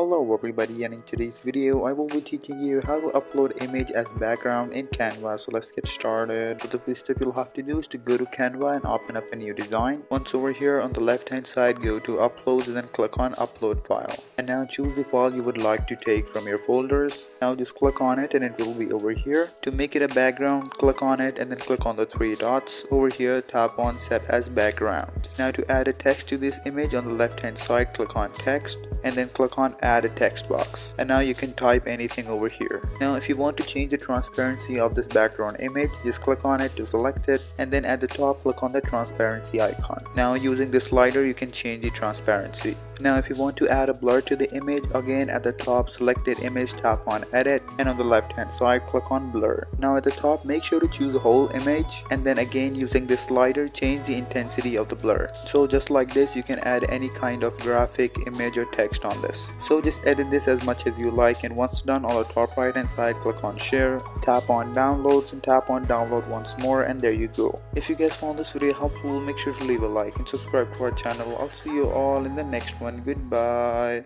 Hello everybody, and in today's video I will be teaching you how to upload image as background in Canva. So let's get started. So the first step you'll have to do is to go to Canva and open up a new design. Once over here on the left hand side, go to uploads and then click on upload file. And now choose the file you would like to take from your folders. Now just click on it and it will be over here. To make it a background, click on it and then click on the three dots. Over here tap on set as background. Now to add a text to this image, on the left hand side click on text and then click on add a text box, and now you can type anything over here. Now if you want to change the transparency of this background image, just click on it to select it and then at the top click on the transparency icon. Now using the slider you can change the transparency. Now if you want to add a blur to the image, again at the top selected image tap on edit and on the left hand side click on blur. Now at the top make sure to choose the whole image and then again using this slider change the intensity of the blur. So just like this you can add any kind of graphic, image or text on this. So just edit this as much as you like, and once done on the top right hand side click on share, tap on downloads and tap on download once more, and there you go. If you guys found this video helpful, make sure to leave a like and subscribe to our channel. I'll see you all in the next one. Goodbye.